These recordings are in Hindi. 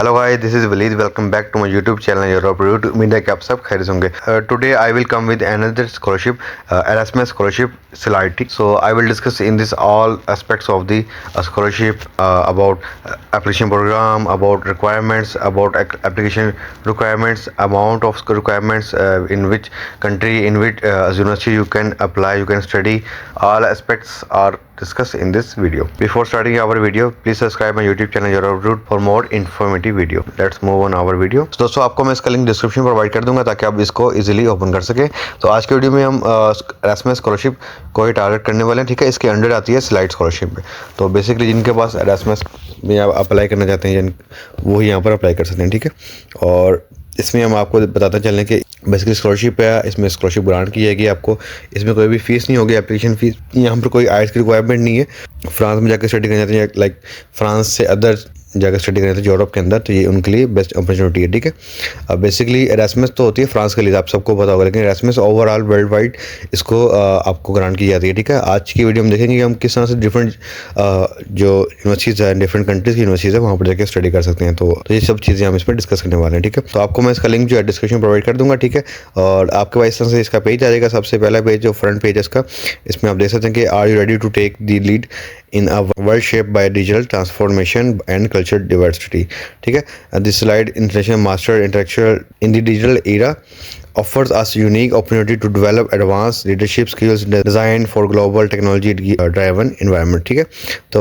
हेलो भाई, this is Waleed. Welcome back to my YouTube channel Europe route. उम्मीद है कि आप सब खैरियत होंगे। Today I will come with another scholarship, Erasmus scholarship सिलाइटी। So I will discuss in this all aspects of the scholarship, about application program, about requirements, about application requirements, amount of requirements, in which country, in which university you can apply, you can study. All aspects are discussed in this video. Before starting our video, please subscribe my YouTube channel Europe Route for more informative video. Let's move on our video. So, दोस्तों आपको मैं इसका लिंक डिस्क्रिप्शन प्रोवाइड कर दूंगा ताकि आप इसको इजीली ओपन कर सके। तो आज के वीडियो में हम एरास्मस स्कॉलरशिप को ही टारगेट करने वाले हैं, ठीक है। इसके अंडर आती है स्लाइड स्कॉलरशिप में। तो बेसिकली जिनके पास एरास्मस में आप अप्लाई करना चाहते हैं वो यहाँ पर अप्लाई कर सकते हैं, ठीक है। और इसमें हम आपको बताते चलें कि बेसिकली स्कॉलरशिप है, इसमें स्कॉलरशिप ग्रांट की जाएगी आपको। इसमें कोई भी फीस नहीं होगी, एप्लीकेशन फीस। यहाँ पर कोई आइल्स की रिक्वायरमेंट नहीं है। फ्रांस में जाकर स्टडी करना चाहते हैं, लाइक फ्रांस से अदर जाकर स्टडी करना चाहते हैं यूरोप के अंदर, तो ये उनके लिए बेस्ट अपॉर्चुनिटी है, ठीक है। अब बेसिकली एरास्मस तो होती है फ्रांस के लिए, आप सबको पता होगा, लेकिन एरास्मस ओवरऑल वर्ल्ड वाइड इसको आपको ग्रांट की जाती है, ठीक है। आज की वीडियो में देखेंगे कि हम किस तरह से डिफरेंट जो यूनिवर्सिटीज़ है, डिफरेंट कंट्रीज़ की यूनिवर्सिटीज़ है, वहाँ पर जाकर स्टडी कर सकते हैं। तो ये सब चीज़ें हम इसमें डिस्कस करने वाले हैं, ठीक है। तो आपको मैं इसका लिंक जो है डिस्क्रिप्शन प्रोवाइड कर दूंगा, ठीक है। और आपके पास इस तरह से इसका पेज आ जाएगा। सबसे पहला पेज जो फ्रंट पेज है इसका, इसमें आप देख सकते हैं कि are you ready to take the lead in a world shaped by digital transformation and cultural diversity, ठीक है। This slide international master intellectual in the digital era offers us unique opportunity to develop advanced leadership skills designed for global technology driven environment, ठीक है। तो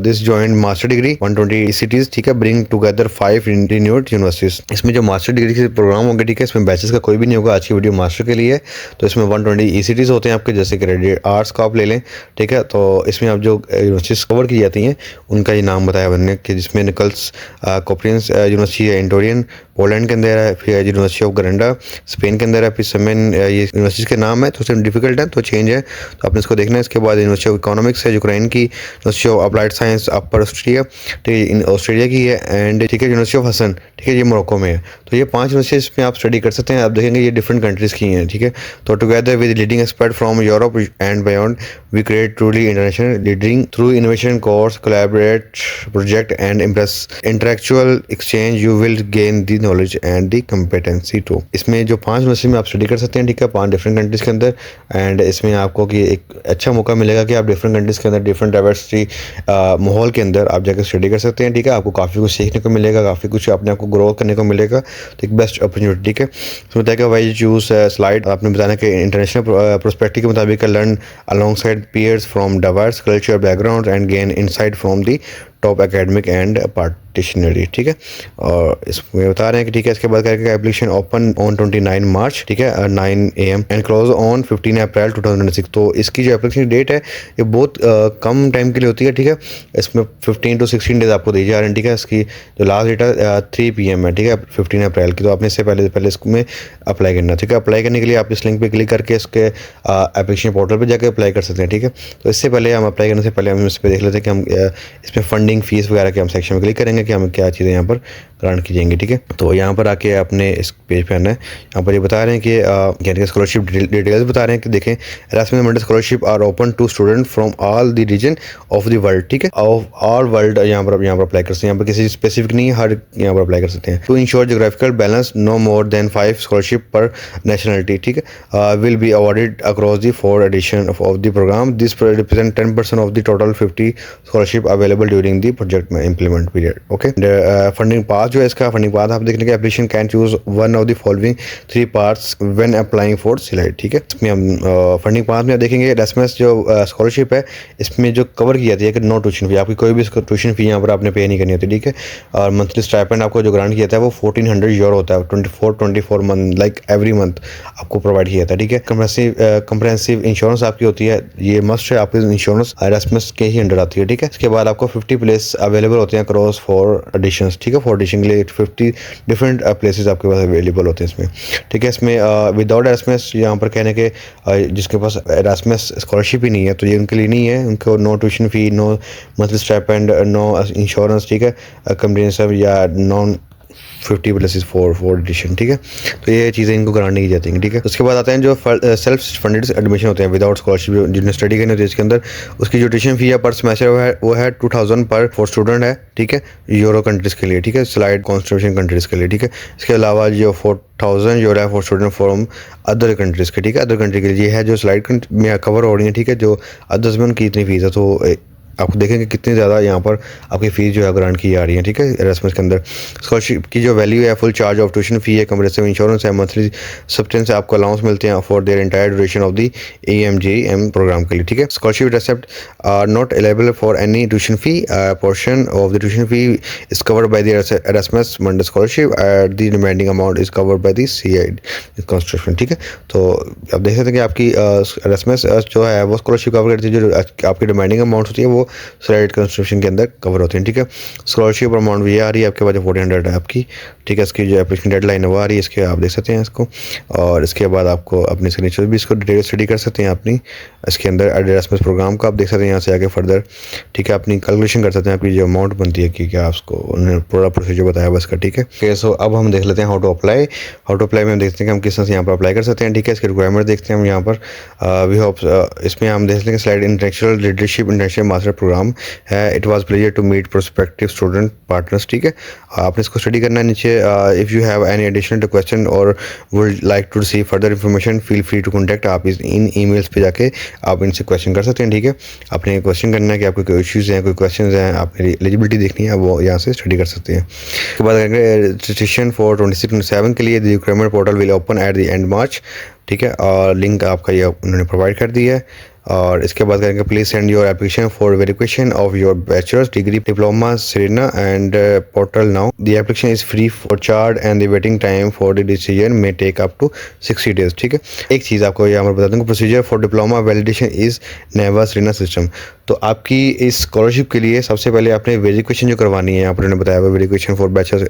this joint master degree 120 ECTs, ठीक है, bring together 5 renewed universities। इसमें जो मास्टर डिग्री के प्रोग्राम होंगे, ठीक है, इसमें बैचेस का कोई भी नहीं होगा। आज की वीडियो मास्टर के लिए है। तो इसमें 120 ECTs होते हैं आपके, जैसे कि क्रेडिट आर्ट्स का आप ले लें, ठीक है। तो इसमें आप जो यूनिवर्सिटीज कवर की जाती हैं उनका ये नाम बताया मैंने, कि जिसमें निकल्स कॉपरेंस यूनिवर्सिटी है इंटोरियन पोलैंड के अंदर है, फिर यूनिवर्सिटी ऑफ ग्रेंडा स्पेन के अंदर है। फिर समेन ये यूनिवर्सिटी के नाम है, तो उसमें डिफिकल्ट है, तो चेंज है, तो आपने इसको देखना है। इसके बाद यूनिवर्सिटी ऑफ इकोनॉमिक्स है यूक्रेन की, university of applied science upper Austria, ठीक है, ऑस्ट्रेलिया की है। एंड ठीक है, यूनिवर्सिटी ऑफ हसन, ठीक है, ये मोरक्को में है। तो ये 5 यूनिवर्सिटीज में आप स्टडी कर सकते हैं। आप देखेंगे ये डिफरेंट कंट्रीज़ की हैं, ठीक है। तो together with leading expert from Europe and beyond we create truly international leading through innovation course collaborate project and intellectual exchange. You will gain the knowledge and the competency to. इसमें जो 5 यूनिवर्सिटी में आप स्टडी कर सकते हैं, ठीक है, 5 डिफरेंट कंट्रीज़ के अंदर। एंड इसमें आपको कि एक अच्छा मौका मिलेगा कि आप डिफरेंट कंट्रीज़ के अंदर डिफरेंट डाइवर्सिटी माहौल के अंदर आप जाकर स्टडी कर सकते हैं, ठीक है। आपको काफ़ी कुछ सीखने को मिलेगा, काफ़ी कुछ अपने आप को ग्रो करने को मिलेगा। तो एक बेस्ट अपॉर्चुनिटी, ठीक है। उसमें बताया कि वाई चूज स्लाइड आपने बताया कि इंटरनेशनल प्रोस्पेक्टिव के मुताबिक learn along side peers from diverse cultural backgrounds and gain insight from the top academic and पार्टिशनरी, ठीक है। और इसमें बता रहे हैं कि ठीक है, इसके बाद करके एप्लीकेशन ओपन ऑन 29 मार्च, ठीक है, 9 AM एंड क्लोज ऑन 15 अप्रैल 2026। तो इसकी जो एप्लीकेशन डेट है ये बहुत कम टाइम के लिए होती है, ठीक है। इसमें 15 to 16 डेज आपको दी जा रहे हैं, ठीक है। इसकी जो लास्ट डेट है 3 PM है, ठीक है, 15 अप्रैल की। तो आपने इससे पहले इसमें अप्लाई करना, ठीक है। अप्लाई करने के लिए आप इस लिंक पर क्लिक करके इसके एप्लीकेशन पोर्टल पर जाकर अप्लाई कर सकते हैं, ठीक है। तो इससे पहले हम अप्लाई करने से पहले हम इस पर देख लेते हैं कि हम इसमें फंडिंग फीस वगैरह के हम सेक्शन में क्लिक करेंगे कि हमें क्या चीज़ें यहाँ पर ग्रांट की जाएंगी, ठीक है। तो यहाँ पर आके आपने इस पेज पे आना है। यहाँ पर ये बता रहे हैं कि यानी कि स्कॉलरशिप डिटेल्स बता रहे हैं कि देखें, Erasmus mentor scholarship are open to student from all the region of the world, ठीक है, ऑफ ऑल वर्ल्ड। यहाँ पर अप्लाई कर सकते हैं, यहाँ पर किसी स्पेसिफिक नहीं, हर यहाँ पर अप्लाई कर सकते हैं। To ensure geographical balance no more than 5 scholarship per nationality, ठीक है, will be awarded across the 4 edition of the programme. This represent 10% of the total 50 scholarship available during the project में implement period, okay. Funding path जो है इसका फंडिंग पाथ आप देखने के application can choose one of the following 3 parts when applying for सिलाइट, ठीक है। इसमें हम फंडिंग पाथ में आप देखेंगे एरास्मस जो स्कॉलरशिप है इसमें जो कवर की जाती है कि नो ट्यूशन फी, आपकी कोई भी ट्यूशन फी यहाँ पर आपने पे नहीं करनी होती, ठीक है। और मंथली स्टाइपेंड आपको जो ग्रांट किया जाता है वो 1400 यूरो होता है, 24 मंथ, लाइक एवरी मंथ आपको प्रोवाइड किया जाता है, ठीक है। कंप्रहेंसिव इंश्योरेंस आपकी होती है, ये मस्ट है, आपकी इंश्योरेंस एरास्मस के ही अंडर आती है, ठीक है। इसके बाद आपको 50 प्लेस अवेलेबल होते हैं क्रॉस 4 एडिशंस, ठीक है। 4 एडिशन के लिए 50 डिफरेंट प्लेसेस आपके पास अवेलेबल होते हैं इसमें, ठीक है। इसमें विदाउट एरास्मस यहाँ पर कहने के जिसके पास एरास्मस स्कॉलरशिप ही नहीं है तो ये उनके लिए नहीं है, उनको no tuition fee, no monthly stipend, no insurance, ठीक है, कंप्रिहेंसिव या non 50 plus is four edition, ठीक है। तो ये चीज़ें इनको ग्रांट नहीं की जाती हैं, ठीक है। उसके बाद आते हैं जो सेल्फ फंडेड एडमिशन होते हैं विदाउट स्कॉलरशिप, जिन्हें स्टडी करनी होती है इसके अंदर, उसकी जो ट्यूशन फी है पर सेमेस्टर वो है 2000 पर स्टूडेंट है, ठीक है, यूरो कंट्रीज़ के लिए, ठीक है, स्लाइड कॉन्स्टिट्यूशन कंट्रीज़ के लिए, ठीक है। इसके अलावा जो 4000 यूरो है for student from other countries के, ठीक है, अदर कंट्री के लिए है जो स्लाइड में कवर हो रही है, ठीक है। जो अदर्स में उनकी इतनी फीस है, तो आप देखेंगे कितनी ज़्यादा यहाँ पर आपकी फ़ीस जो है ग्रांट की जा रही है, ठीक है, एरास्मस के अंदर। स्कॉलरशिप की जो वैल्यू है, full charge of tuition fee है, कम्प्रेसिव इंश्योरेंस है, मंथली सब्सटेंस आपको अलाउंस मिलते हैं for their entire duration of the AMJM programme के लिए, ठीक है। Scholarship receipt are not eligible for any tuition fee, portion of the tuition fee is covered by the Erasmus Mundus scholarship at the remaining amount is covered by the CID construction, ठीक है। तो आप देख सकते हैं कि आपकी एरास्मस जो है वो स्कॉलरशिप कवर करती है, जो आपकी रिमेनिंग अमाउंट होती है वो स्लाइड कंस्ट्रक्शन के अंदर कवर होते हैं, ठीक है। स्कॉलरशिप अमाउंट भी आ रही है आपके पास, जो 1400 है आपकी, ठीक है। इसकी जो एप्लीकेशन डेडलाइन है वो आ रही है, इसके आप देख सकते हैं इसको। और इसके बाद आपको अपने सिग्नेचर भी इसको डिटेल स्टडी कर सकते हैं अपनी इसके अंदर एरास्मस प्रोग्राम का, आप देख सकते हैं यहाँ से आगे फर्दर, ठीक है। अपनी कैलकुलेशन कर सकते हैं आपकी जो अमाउंट बनती है कि क्या आपको उन्होंने पूरा प्रोसीजर बताया बस का, ठीक है। ओके, सो अब हम देख लेते हैं हाउ टू अप्लाई में हम देखते हैं कि हम किस तरह से यहाँ पर अप्लाई कर सकते हैं, ठीक है। इसके रिक्वायरमेंट देखते हैं हम यहाँ पर। वी होप इसमें हम देख लेंगे slide intellectual leadership internship master programme है। It was pleasure to meet prospective student partners, ठीक है। आपने इसको स्टडी करना है नीचे। If you have any additional question or would like to receive further information feel free to contact. आप इन ईमेल्स पे जाके आप इनसे क्वेश्चन कर सकते हैं, ठीक है। आपने क्वेश्चन करना है कि आपके कोई इश्यूज़ हैं, कोई क्वेश्चन हैं, आपने एलिजिबिलिटी देखनी है, वो यहाँ से स्टडी कर सकते हैं। उसके बाद रजिस्ट्रेशन फॉर 26-27 के लिए the requirement portal will open at the end March, ठीक है। और लिंक आपका ये उन्होंने प्रोवाइड कर दिया है। और इसके बाद करेंगे please send your application for verification of your bachelors degree diploma Serena and portal now. The application is free for charge and the waiting time for the decision may take up to 60 days, ठीक है। एक चीज़ आपको यहाँ पर बता दूँ, procedure for diploma validation is Neva Serena system. तो आपकी इस स्कॉलरशिप के लिए सबसे पहले आपने वेरिफिकेशन जो करवानी है, यहाँ पर उन्होंने बताया हुआ वेरिफिकेशन फॉर बैचलर्स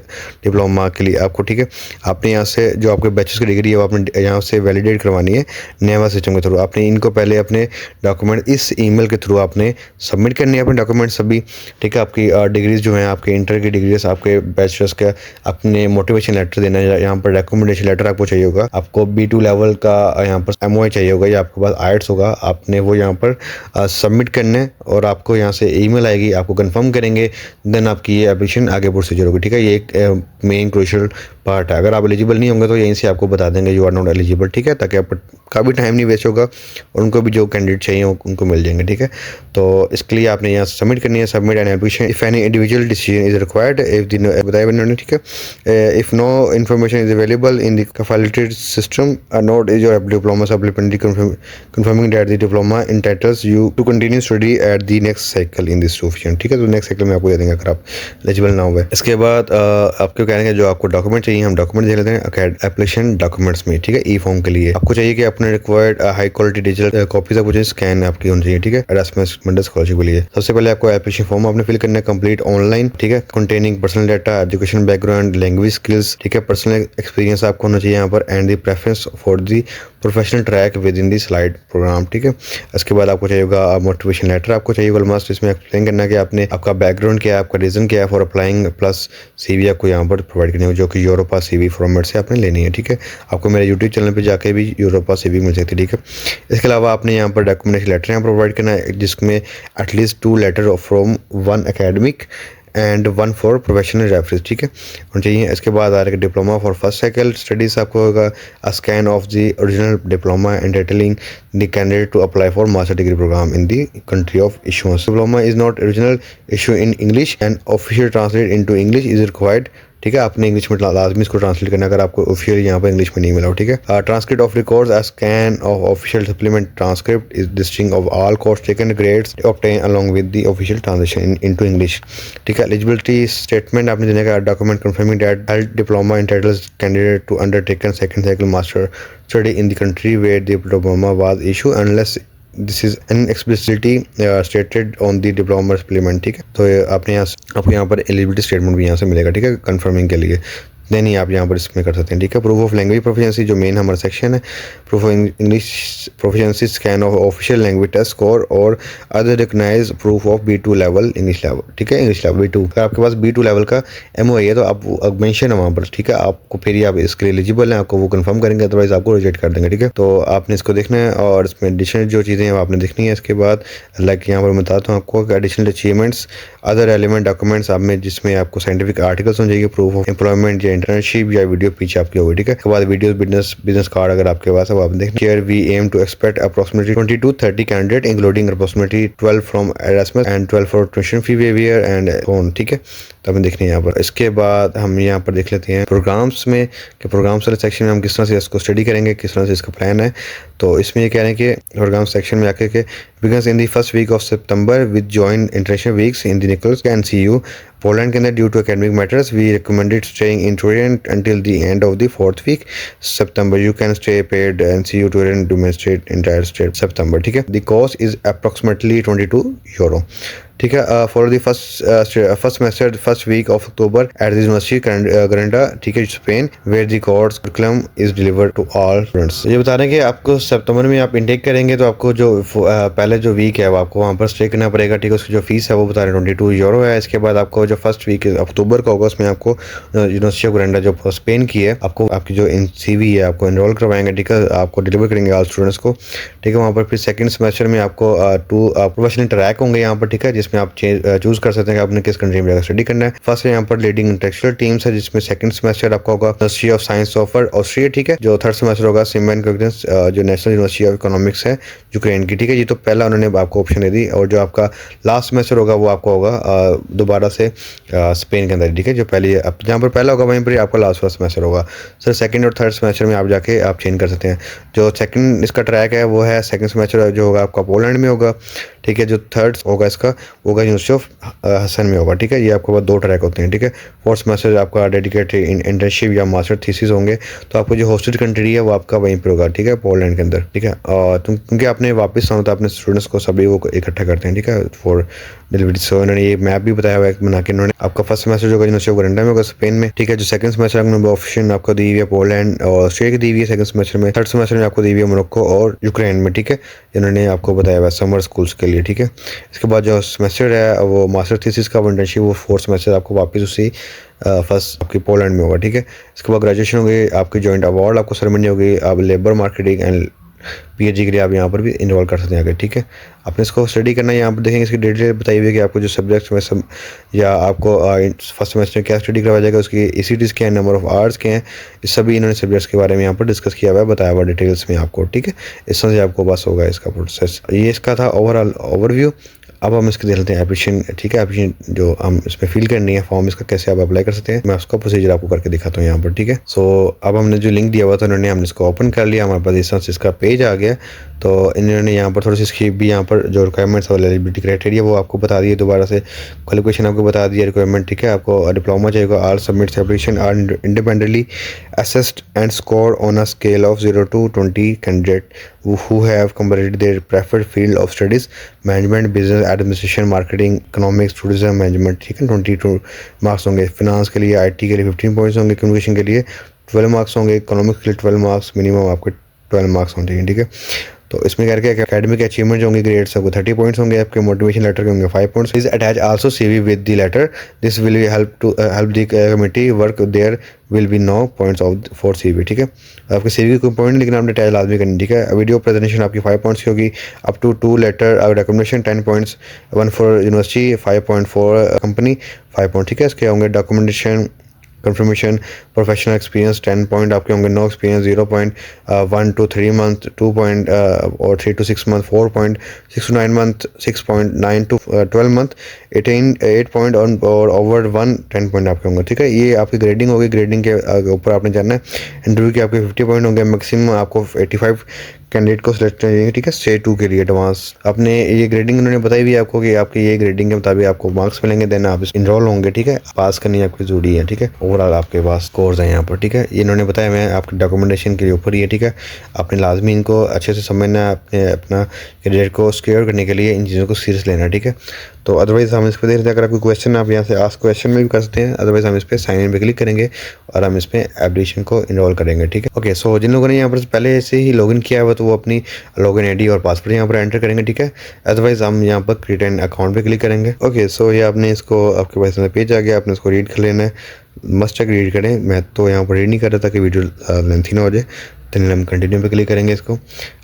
डिप्लोमा के लिए आपको, ठीक है। आपने यहाँ से जो आपके बैचलर्स की डिग्री है वो आपने यहाँ से वैलिडेट करवानी है नेवा सिस्टम के थ्रू। आपने इनको पहले अपने डॉक्यूमेंट इस ईमेल के थ्रू आपने सबमिट करने हैं, अपने डॉक्यूमेंट सभी, ठीक है। आपकी डिग्रीज जो हैं, आपके इंटर की डिग्रीज, आपके बैचलर्स का, अपने मोटिवेशन लेटर देना है, यहाँ पर रिकमेंडेशन लेटर आपको चाहिए होगा, आपको B2 लेवल का यहाँ पर MOA चाहिए होगा, या आपके पास IELTS होगा, आपने वो यहाँ पर सबमिट करने और आपको यहाँ से ईमेल आएगी, आपको कंफर्म करेंगे, देन आपकी ये एप्लीकेशन आगे प्रोसीजर होगी, ठीक है। ये एक मेन क्रूशियल पार्ट है। अगर आप एलिजिबल नहीं होंगे तो यहीं से आपको बता देंगे यू आर नॉट एलिजिबल, ठीक है, ताकि आपका भी टाइम नहीं वेस्ट होगा और उनको भी जो कैंडिडेट चाहिए उनको मिल जाएंगे, ठीक है। तो इसके लिए आपने यहाँ सबमिट करनी है, submit an application if any individual decision is required, if बताया उन्होंने, ठीक है। If no information is available in the facilitated system note is your diploma supplementary confirming that the diploma entitles you to continue study at the next cycle in this option, ठीक है। तो नेक्स्ट साइकिल में आपको दे देंगे अगर आप एलिजिबल ना हुए। इसके बाद आपको कहेंगे जो आपको डॉक्यूमेंट चाहिए, हम डॉक्यूमेंट दे लेते हैं एप्लीकेशन डॉक्यूमेंट्स में, ठीक है। ई फॉर्म के लिए आपको चाहिए कि अपने required high quality digital copies आपको चाहिए, स्कैन आपकी होनी चाहिए, ठीक है, एरास्मस मंडे स्कॉलरशिप के लिए। सबसे पहले आपको एप्लीकेशन फॉर्म आपने फिल करना है कंप्लीट ऑनलाइन, ठीक है, containing personal data, education background, language skills, ठीक है, पर्सनल एक्सपीरियंस आपको होना चाहिए यहाँ पर, and the preference for the professional track with in the slide programme, ठीक है। इसके बाद आपको चाहिए होगा मोटिवेशन लेटर, आपको चाहिए होगा मस्ट, इसमें एक्सप्लेन करना है कि आपने आपका बैकग्राउंड क्या है, आपका रीज़न क्या है फॉर अप्लाइंग, प्लस CV आपको यहाँ पर प्रोवाइड करनी होगी जो कि यूरोपा CV फॉर्मेट से आपने लेनी है, ठीक है। आपको मेरे यूट्यूब चैनल पे जाके भी यूरोपा CV मिल सकती है, ठीक है। इसके अलावा आपने यहाँ पर डॉक्यूमेंटेशन लेटर यहाँ प्रोवाइड करना है, जिसमें at least 2 letter from 1 academic and 1 for professional reference, ठीक है, होना चाहिए। इसके बाद आ रहा है diploma for first cycle studies, आपको होगा a scan of the original diploma entitling the candidate to apply for master degree programme in the country of issuance. Diploma is not original issue in English and official translate into English is required, ठीक है। आपने इंग्लिश में लाजमी इसको ट्रांसलेट करना अगर आपको ऑफिशियल यहाँ पर इंग्लिश में नहीं मिला हो, ठीक है। Transcript of records a scan of official supplement transcript is listing of all course taken grades obtain along with the official translation into English, ठीक है। एलिजिबिलिटी स्टेटमेंट आपने देने का document confirming that held diploma entitles candidate to undertaken second cycle master study in the country where the diploma was issue unless this is an explicitly stated on the diploma supplement, ठीक है। तो आपने यहाँ आपको यहाँ पर एलिजिबिलिटी स्टेटमेंट भी यहाँ से मिलेगा, ठीक है, कंफर्मिंग के लिए। देन ही आप यहाँ पर इसमें कर सकते हैं, ठीक है। प्रूफ ऑफ लैंग्वेज प्रोफिशिएंसी जो मेन हमारा सेक्शन है, proof of English proficiency scan of official language test score or other recognise proof of B2 level English level, ठीक है। इंग्लिश लेवल B2, अगर आपके पास B2 लेवल का MOA है तो आप मेंशन है वहाँ पर, ठीक है। आपको फिर ही आप इसके लिए एलिजिबल हैं, आपको वो कंफर्म करेंगे, अदरवाइज आपको रिजेक्ट कर देंगे, ठीक है। तो आपने इसको देखना है और इसमें एडिशनल जो चीज़ें हैं वो आपने देखनी है। इसके बाद लाइक यहाँ पर मैं बताता हूँ आपको additional achievements other element documents आप में, जिसमें आपको साइंटिफिक आर्टिकल्स हो जाएगी, प्रूफ ऑफ एम्प्लॉयमेंट या इंटर्नशिप या वीडियो पीछे आपकी होगी, ठीक है। उसके बाद वीडियो बिजनेस कार्ड अगर आपके पास है वो आप देखिए। Here we aim to expect approximately 20 to 30 candidate including approximately 12 from Erasmus and 12 for tuition fee waiver and on, ठीक है। तो हमें देखने यहाँ पर। इसके बाद हम यहाँ पर देख लेते हैं प्रोग्राम्स में कि प्रोग्राम्स वाले सेक्शन में हम किस तरह से इसको स्टडी करेंगे, किस तरह से इसका प्लान है। तो इसमें ये कह रहे हैं कि प्रोग्राम सेक्शन में आके के begins in the first week of September with join international weeks in the Nicolaus and CU Poland के अंदर due to academic matters we recommended staying in Torun until the end of the 4th week September. You can stay paid and CU Torun domestic entire state September, ठीक है। द कॉस्ट इज अप्रोक्सीमेटली €22, ठीक है। For the first semester first week of October at the university Granada, ठीक है, Spain, where the course curriculum is delivered to all students. ये बता रहे हैं कि आपको सितंबर में आप इंटेक करेंगे तो आपको जो पहले जो वीक है वो आपको वहाँ पर स्टे करना पड़ेगा, ठीक है। उसकी जो फीस है वो बता रहे हैं €22 है। इसके बाद आपको जो फर्स्ट वीक अक्टूबर का होगा उसमें आपको यूनिवर्सिटी ऑफ ग्रेनेडा जो स्पेन की है आपको आपकी जो CV है आपको इनरोल करवाएंगे, ठीक है। आपको डिलीवर करेंगे ऑल स्टूडेंट्स को, ठीक है। वहाँ पर फिर सेकंड सेमेस्टर में आपको 2 प्रोफेशनल ट्रैक होंगे यहाँ पर, ठीक है, जिसमें आप चूज कर सकते हैं कि आपने किस कंट्री में स्टडी करना है। फर्स्ट यहाँ पर लीडिंग इंटेलेक्चुअल टीम्स है, जिसमें सेकंड सेमेस्टर आपका होगा यूनिवर्सिटी ऑफ साइंस ऑस्ट्रिया, ठीक है। जो थर्ड सेमेस्टर होगा सिमेन कॉग्निजेंस जो नेशनल यूनिवर्सिटी ऑफ इकोनॉमिक्स है यूक्रेन की, ठीक है। ये तो पहला उन्होंने आपको ऑप्शन दे दी। और जो आपका लास्ट सेमेस्टर होगा वो आपका होगा दोबारा से स्पेन के अंदर, ठीक है। जो पहले जहाँ पर पहला होगा वहीं पर आपका लास्ट वाला सेमेस्टर होगा। सर सेकंड और थर्ड सेमेस्टर में आप जाके आप चेंज कर सकते हैं। जो सेकंड इसका ट्रैक है वो है सेकंड सेमेस्टर जो होगा आपका पोलैंड में होगा, ठीक है। जो थर्ड होगा इसका होगा यूनिवर्सिटी ऑफ हसन में होगा, ठीक है। ये आपके पास 2 ट्रैक होते हैं, ठीक है। फोर्थ सेमेस्टर आपका डेडिकेटेड इंटर्नशिप या मास्टर थीसिस होंगे, तो आपको जो होस्टेड कंट्री है वो आपका वहीं पर होगा, ठीक है, पोलैंड के अंदर, ठीक है। और क्योंकि आपने वापस आना था अपने स्टूडेंट्स को सभी वो इकट्ठा करते हैं, ठीक है, फॉर डिलीवरी। सो इन्होंने ये मैप भी बताया हुआ है बना के इन्होंने। आपका फर्स्ट सेमेस्टर जो होगा यूनिवर्सिटी ऑफ ग्रेनेडा में होगा स्पेन में, ठीक है। जो सेकंड सेमेस्टर ऑप्शन आपको दी हुई है पोलैंड और ऑस्ट्रिया की दी हुई है सेकंड सेमेस्टर में। थर्ड सेमेस्टर में आपको दी हुई है मोरक्को और यूक्रेन में, ठीक है। इन्होंने आपको बताया हुआ है समर स्कूल्स के लिए, ठीक है। इसके बाद जो सेमेस्टर है वो मास्टर थीसिस का इंटर्नशिप वो फोर्थ सेमेस्टर आपको वापस उसी फर्स्ट आपकी पोलैंड में होगा, ठीक है। इसके बाद ग्रेजुएशन होगी आपकी जॉइंट अवार्ड आपको सेरेमनी होगी, आप लेबर मार्केटिंग एंड PhD के लिए आप यहाँ पर भी इन्वॉल्व कर सकते हैं आगे, ठीक है। आपने इसको स्टडी करना है, यहाँ पर देखेंगे इसकी डिटेल बताई हुई है कि आपको जो सब्जेक्ट्स में सब या आपको फर्स्ट सेमेस्टर में क्या स्टडी करवाया जाएगा, उसकी ECTs क्या है, नंबर ऑफ आवर्स क्या हैं, इस सभी इन्होंने सब्जेक्ट्स के बारे में यहाँ पर डिस्कस किया हुआ है, बताया हुआ डिटेल्स में आपको, ठीक है। इस तरह से आपको बस होगा इसका प्रोसेस। ये इसका था ओवरऑल ओवरव्यू। अब हम इसके देख लेते हैं एप्लीकेशन, ठीक है। एप्लीकेशन जो हम इसमें फिल करनी है फॉर्म, इसका कैसे आप अप्लाई कर सकते हैं, मैं उसका प्रोसीजर आपको करके दिखाता हूँ यहाँ पर, ठीक है। सो अब हमने जो लिंक दिया हुआ था उन्होंने हमने इसको ओपन कर लिया, हमारे पास इस तरह से इसका पेज आ गया। तो इन्होंने यहाँ पर थोड़ी सी इसकी भी यहाँ पर जो रिक्वायरमेंट्स और एलिजिबिलिटी क्राइटेरिया वो आपको बता दिए, दोबारा से क्वालिफिकेशन आपको बता दिया, रिक्वायरमेंट, ठीक है। आपको डिप्लोमा चाहिए, all submits application are independently assessed and score on a scale of 0 to 20 candidate who have completed their preferred field of studies, management, business administration, marketing, economics, tourism management, ठीक है। 22 मार्क्स होंगे। फिनांस के लिए IT के लिए 15 पॉइंट्स होंगे, कम्युनिकेशन के लिए 12 मार्क्स होंगे, इकोनॉमिक्स के लिए 12 मार्क्स, मिनिमम आपके 12 मार्क्स होने चाहिए, ठीक है। तो इसमें करके एकेडमिक अचीवमेंट होंगे, ग्रेड्स आपको 30 पॉइंट्स होंगे, आपके मोटिवेशन लेटर के होंगे 5 points. Please attach also CV with the letter, this will help the committee work, there will be no points of for CV, ठीक है। आपके CV की कोई पॉइंट लेकिन आपने अटैच लाजमी करनी, ठीक है। वीडियो प्रेजेंटेशन आपकी 5 पॉइंट्स की होगी, up to 2 letter recommendation 10 points, 1 for university, 5 point for company 5 point, ठीक है। इसके होंगे documentation confirmation, professional experience 10 point आपके होंगे, no experience 0 point, 1 to 3 month 2 point और 3 to 6 month 4 point, 6 to 9 month 6 point, 9 to 12 month 8 point और ओवर 1 10 पॉइंट आपके होंगे, ठीक है। ये आपकी ग्रेडिंग होगी, ग्रेडिंग के ऊपर आपने जाना है। इंटरव्यू के आपके 50 पॉइंट होंगे, मैक्सिमम आपको 85 कैंडिडेट को सिलेक्ट करेंगे, ठीक है, स्टेज 2 के लिए एडवांस। आपने ये ग्रेडिंग उन्होंने बताई हुई है आपको कि आपकी ये ग्रेडिंग के मुताबिक आपको मार्क्स मिलेंगे, देन आप इनरोल होंगे, ठीक है। पास करनी आपकी जरूरी है, ठीक है। ओवरऑल आपके पास स्कोर्स हैं यहाँ पर, ठीक है। इन्होंने बताया मैं आपके डॉक्यूमेंटेशन के ऊपर ही है, ठीक है। आपने लाजमी इनको अच्छे से समझना है, अपने अपना करियर को सिक्योर करने के लिए इन चीज़ों को सीरियस लेना, ठीक है। तो अदरवाइज़ हम इस पर देख रहे हैं, अगर आपको क्वेश्चन आप यहाँ से आस्क क्वेश्चन में भी कर सकते हैं, अदरवाइज़ हम इस पर साइन इन पे क्लिक करेंगे और हम इस पर एप्लीकेशन को इनरोल करेंगे, ठीक है। ओके, सो जिन लोगों ने यहाँ पर पहले से ही लॉगिन किया हुआ तो वो अपनी लॉगिन आईडी और पासवर्ड यहाँ पर एंटर करेंगे, ठीक है। अदरवाइज़ हम यहाँ पर क्रिएट एन अकाउंट पे क्लिक करेंगे। ओके, सो ये आपने इसको, आपके पास पेज आ गया, आपने इसको रीड कर लेना है, मस्ट चेक रीड करें। मैं तो यहाँ पर रीड नहीं कर रहा ताकि वीडियो लेंथी ना हो जाए। तो हम कंटिन्यू पे क्लिक करेंगे इसको।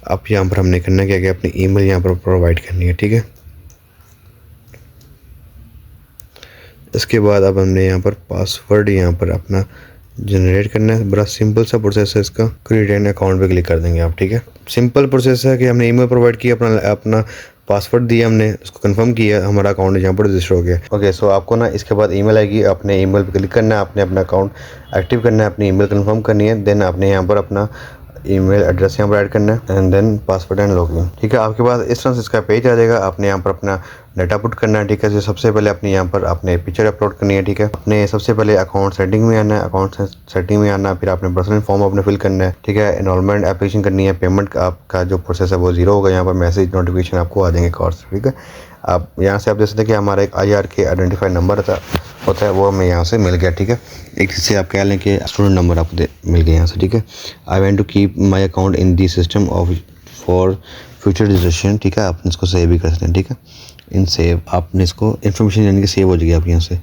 अब यहाँ पर हमने करना क्या, अपनी ईमेल यहाँ पर प्रोवाइड करनी है, ठीक है। इसके बाद अब हमने यहाँ पर पासवर्ड यहाँ पर अपना जनरेट करना है। बड़ा सिंपल सा प्रोसेस है इसका। क्रिएट एन अकाउंट पे क्लिक कर देंगे आप, ठीक है। सिंपल प्रोसेस है कि हमने ईमेल प्रोवाइड की, अपना पासवर्ड दिया, हमने उसको कंफर्म किया, हमारा अकाउंट यहाँ पर रजिस्टर हो गया। ओके, सो आपको ना इसके बाद ईमेल आएगी, अपने ईमेल पे क्लिक करना है, आपने अपना अकाउंट एक्टिव करना है, अपनी ईमेल कंफर्म करनी है, देन आपने यहाँ पर अपना ईमेल एड्रेस यहाँ पर ऐड करना है and then password and login, ठीक है। आपके पास इस तरह से इसका पेज आ जाएगा। आपने यहाँ पर अपना डाटा पुट करना है, ठीक है। जो सबसे पहले अपने यहाँ पर आपने पिक्चर अपलोड करनी है, ठीक है। अपने सबसे पहले अकाउंट सेटिंग में आना है, अकाउंट सेटिंग में आना, फिर आपने पर्सनल फॉर्म अपने फिल करना है, ठीक है। एनरोलमेंट एप्लीकेशन करनी है, पेमेंट आपका जो प्रोसेस है वो 0 होगा, यहाँ पर मैसेज नोटिफिकेशन आपको आ जाएंगे कॉल से, ठीक है। आप यहाँ से आप देख सकते हैं कि हमारा एक IRK आइडेंटिफाई नंबर होता है, वो हमें यहाँ से मिल गया, ठीक है। एक से आप कह लें कि स्टूडेंट नंबर आपको मिल गया यहाँ से, ठीक है। I want to keep my account in the system of for future registration, ठीक है। आप इसको सेव भी कर सकते हैं, ठीक है। इन सेव आपने इसको इन्फॉर्मेशन यानी कि सेव हो जाएगी आप यहाँ से।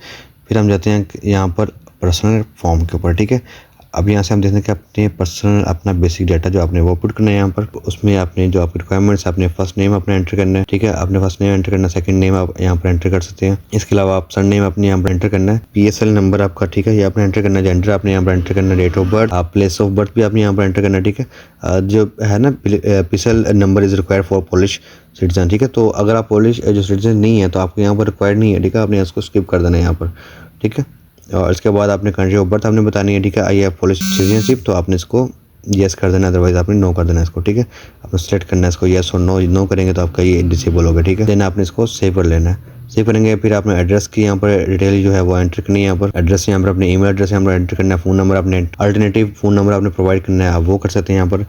फिर हम जाते हैं यहाँ पर पर्सनल फॉर्म के ऊपर, ठीक है। अब यहाँ से हम देखते हैं कि अपने पर्सनल अपना बेसिक डाटा जो आपने वो पुट करना है यहाँ पर। उसमें आपने जो आपकी रिक्वायरमेंट्स, अपने फर्स्ट नेम अपने एंटर करना है, ठीक है। आपने फर्स्ट नेम एंटर करना है, सेकंड नेम आप यहाँ पर एंटर कर सकते हैं। इसके अलावा आप सर नेम अपने यहाँ पर एंटर करना है, PSL नंबर आपका, ठीक है, ये आपने एंटर करना है। जेंडर आपने यहाँ पर एंटर करना है, date of birth, place of birth भी आपने यहाँ पर एंटर करना है, ठीक है। जो है ना PSL number is required for Polish citizen, ठीक है। तो अगर आप पोलिश जो सिटीजन नहीं है तो आपको यहाँ पर रिक्वायर्ड नहीं है, ठीक है। आपने इसको स्किप कर देना है यहाँ पर, ठीक है। और इसके बाद आपने कंट्री ऑफ बर्थ आपने बतानी है, ठीक है। आई हैव पोलिश सिटीजनशिप, तो आपने इसको येस कर देना, अदरवाइज आपने नो कर देना इसको, ठीक है। आपने सेलेक्ट करना है इसको येस और नो करेंगे तो आपका ये डिसेबल होगा, ठीक है। देन आपने इसको सेव कर लेना है। सेव करेंगे फिर आपने एड्रेस की यहाँ पर डिटेल जो है वो एंटर करनी है। यहाँ पर एड्रेस यहाँ पर अपने ईमेल एड्रेस यहाँ पर एंटर करना है। फ़ोन नंबर आपने अल्टरनेटिव फ़ोन नंबर आपने प्रोवाइड करना है, आप वो कर सकते हैं। यहाँ पर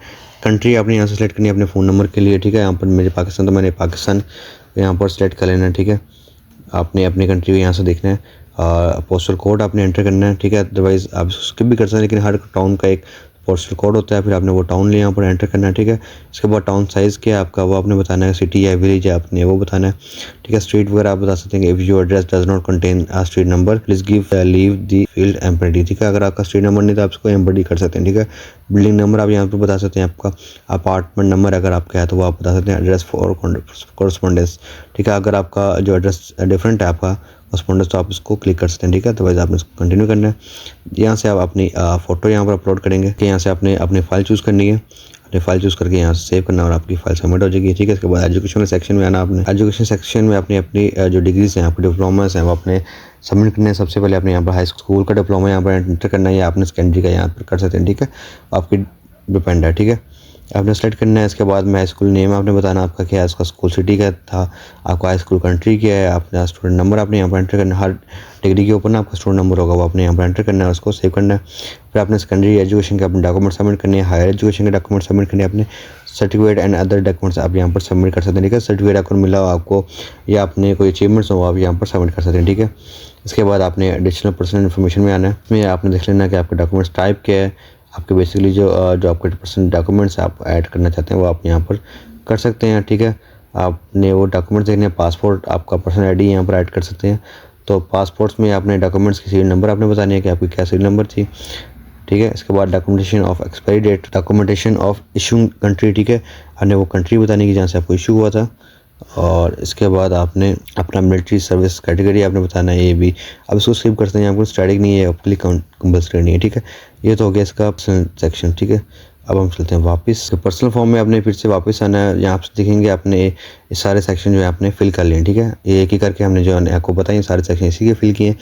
कंट्री आपने यहाँ से सेलेक्ट करनी है अपने फ़ोन नंबर के लिए, ठीक है। यहाँ पर मेरे पाकिस्तान, तो मैंने पाकिस्तान यहाँ पर सेलेक्ट कर लेना है, ठीक है। आपने अपनी कंट्री को यहाँ से देखना है, पोस्टल कोड आपने एंटर करना है, ठीक है। अदरवाइज़ आप स्किप भी कर सकते हैं, लेकिन हर टाउन का एक पोस्टल कोड होता है, फिर आपने वो टाउन यहाँ पर एंटर करना है, ठीक है। इसके बाद टाउन साइज़ क्या है आपका वो आपने बताना है, सिटी या विलेज है आपने वो बताना है, ठीक है। स्ट्रीट वगैरह आप बता सकते हैं कि if your address does not contain a street number please give leave the field empty, ठीक है। अगर आपका स्ट्रीट नंबर नहीं तो आप इसको एम्प्टी कर सकते हैं, ठीक है। बिल्डिंग नंबर आप यहाँ पर बता सकते हैं, आपका अपार्टमेंट नंबर अगर आपका है तो वो आप बता सकते हैं। एड्रेस फॉर कॉरस्पॉन्डेंस, ठीक है। अगर आपका जो एड्रेस डिफरेंट है आपका कॉरस्पॉन्डेंस तो आप इसको क्लिक कर सकते हैं, ठीक है। अदरवाइज आपने इसको कंटिन्यू करना है। यहाँ से आप अपनी फ़ोटो यहाँ पर अपलोड करेंगे, कि यहाँ से आपने अपनी फ़ाइल चूज़ करनी है, अपनी फ़ाइल चूज़ करके यहाँ से सेव करना और आपकी फ़ाइल सबमिट हो जाएगी, ठीक है। इसके बाद एजुकेशन सेक्शन में आना, आपने एजुकेशन सेक्शन में अपनी जो डिग्रीज हैं, आपके डिप्लोमास हैं वो अपने सबमिट करने हैं। सबसे पहले आपने यहाँ पर हाई स्कूल का डिप्लोमा यहाँ पर एंटर करना है, या आपने सेकेंडरी का यहाँ पर कर सकते हैं, ठीक है। आपकी डिपेंड है, ठीक है। आपने सेलेक्ट करना है। इसके बाद में हाई स्कूल नेम आपने बताना आपका क्या है, उसका स्कूल सिटी का था, आपका हाई स्कूल कंट्री क्या है, आपने स्टूडेंट नंबर आपने यहाँ पर एंटर करना है। हर डिग्री के ऊपर ना आपका स्टूडेंट नंबर होगा वो आपने यहाँ पर एंटर करना है और उसको सेव करना है। फिर आपने सेकेंडरी एजुकेशन के अपने डॉक्यूमेंट सबमिट करने हैं, हायर एजुकेशन के डॉक्यूमेंट सबमिट करने हैं, अपने सर्टिफिकेट एंड अदर डॉक्यूमेंट्स आप यहाँ पर सबमिट कर सकते हैं, ठीक है। सर्टिफिकेट आपको मिला हो आपको या आपने कोई अचीवमेंट्स हो आप यहाँ पर सबमिट कर सकते हैं, ठीक है। इसके बाद आपने एडिशनल पर्सनल इन्फॉर्मेशन में आना है। इसमें आपने देख लेना कि आपके डॉक्यूमेंट्स टाइप क्या है, आपके बेसिकली जो आपके पर्सनल डॉक्यूमेंट्स आप ऐड करना चाहते हैं वो आप यहाँ पर कर सकते हैं, ठीक है। आपने वो डॉक्यूमेंट्स देखने हैं, पासपोर्ट आपका पर्सनल आईडी यहाँ पर ऐड कर सकते हैं। तो पासपोर्ट्स में आपने डॉक्यूमेंट्स की सीरियल नंबर आपने बतानी है कि आपकी क्या सीरियल नंबर थी, ठीक है। इसके बाद documentation of expiry date, documentation of issue country, ठीक है। आपने वो कंट्री बतानी कि जहाँ से आपको इशू हुआ था। और इसके बाद आपने अपना मिलिट्री सर्विस कैटेगरी आपने बताना है, ये भी अब इसको स्किप करते हैं, आपको स्टैटिक नहीं है, आपके लिए कंपल्सरी नहीं है, ठीक है। ये तो हो गया इसका पर्सनल सेक्शन, ठीक है। अब हम चलते हैं वापस पर्सनल फॉर्म में। आपने फिर से वापस आना है, यहाँ पे देखेंगे आपने ये सारे सेक्शन जो है आपने फिल कर लिए, ठीक है। ये एक ही करके हमने जो है आपको बताया सारे सेक्शन इसी के फिल किए।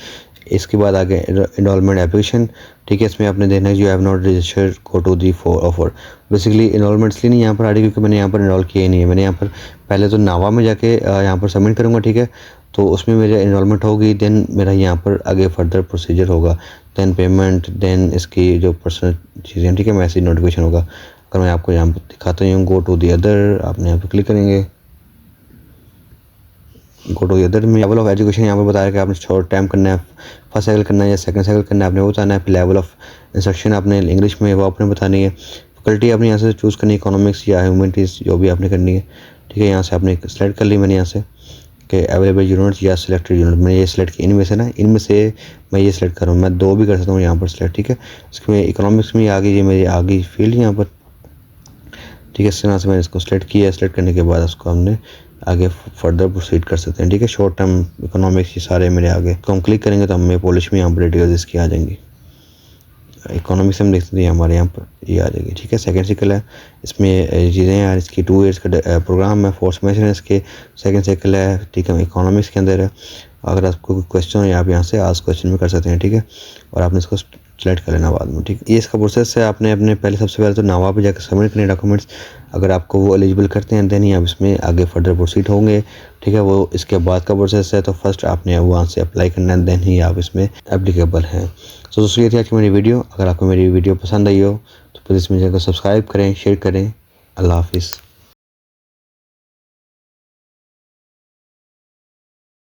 इसके बाद आगे एनरोलमेंट एप्लीकेशन, ठीक है। इसमें आपने देखना है जो have not registered go to the for offer. Basically enrolment इसलिए नहीं यहाँ पर आ रही क्योंकि मैंने यहाँ पर एनरोल किया ही नहीं है। मैंने यहाँ पर पहले तो नावा में जाके यहाँ पर सबमिट करूँगा, ठीक है। तो उसमें मेरे एनरोलमेंट होगी, देन मेरा यहाँ पर आगे फर्दर प्रोसीजर होगा। देन पेमेंट, देन इसकी जो पर्सनल चीज़ें हैं, ठीक है, मैसेज नोटिफिकेशन होगा। अगर मैं आपको यहाँ पर दिखाता हूँ, गो टू दी अदर, आपने यहाँ पर क्लिक करेंगे। गो टू अदर में लेवल ऑफ एजुकेशन यहाँ पर बताया कि आपने शॉर्ट टाइम करना है, फर्स्ट साइकिल करना है या सेकंड साइकिल करना है, आपने वो बताना है। फिर लेवल ऑफ इंस्ट्रक्शन आपने इंग्लिश में वो आपने बतानी है। फैकल्टी आपने यहाँ से चूज़ करनी है, इकोनॉमिक्स या ह्यूमैनिटीज़ जो भी आपने करनी है, ठीक है। यहाँ से आपने सेलेक्ट कर ली मैंने यहाँ से कि अवेलेबल यूनिट्स या सिलेक्टेड यूनिट, मैंने ये सिलेक्ट किया इनमें से ना, इनमें से मैं ये सिलेक्ट कर रहा हूँ। मैं 2 भी कर सकता हूँ यहाँ पर सिलेक्ट, ठीक है। इसमें इकोनॉमिक्स में आ गई, ये मेरी आ गई फील्ड यहाँ पर, ठीक है। इस तरह से मैंने इसको सिलेक्ट किया। सिलेक्ट करने के बाद उसको हमने आगे फर्दर प्रोसीड कर सकते हैं, ठीक है। शॉर्ट टर्म, इकोनॉमिक्स, ये सारे मेरे आगे तो हम क्लिक करेंगे तो हमें पॉलिश में यहाँ पर डिटेल्स इसकी आ जाएंगी। इकोनॉमिक्स हम देखते हैं हमारे यहाँ पर ये आ जाएगी, ठीक है। सेकंड साइकिल है, इसमें चीज़ें हैं इसकी 2 ईयर्स का प्रोग्राम है, 4 सेमेस्टर है इसके। सेकंड साइकिल है, ठीक है, इकोनॉमिक्स के अंदर है। अगर आपको कोई क्वेश्चन हो आप यहाँ से आस्क क्वेश्चन भी कर सकते हैं, ठीक है। और आपने इसको सेलेक्ट कर लेना बाद में, ठीक है। ये इसका प्रोसेस है, आपने अपने पहले सबसे पहले तो नावा पे जाकर सबमिट करने डॉक्यूमेंट्स। अगर आपको वो एलिजिबल करते हैं देन ही आप इसमें आगे फर्दर प्रोसीड होंगे, ठीक है। वो इसके बाद का प्रोसेस है, तो फर्स्ट आपने वहाँ से अप्लाई करना है, देन ही आप इसमें एप्लीकेबल हैं। तो दोस्तों ये थी आज की मेरी वीडियो। अगर आपको मेरी वीडियो पसंद आई हो तो प्लीज़ मेरे चैनल को सब्सक्राइब करें, शेयर करें। अल्लाह हाफिज़।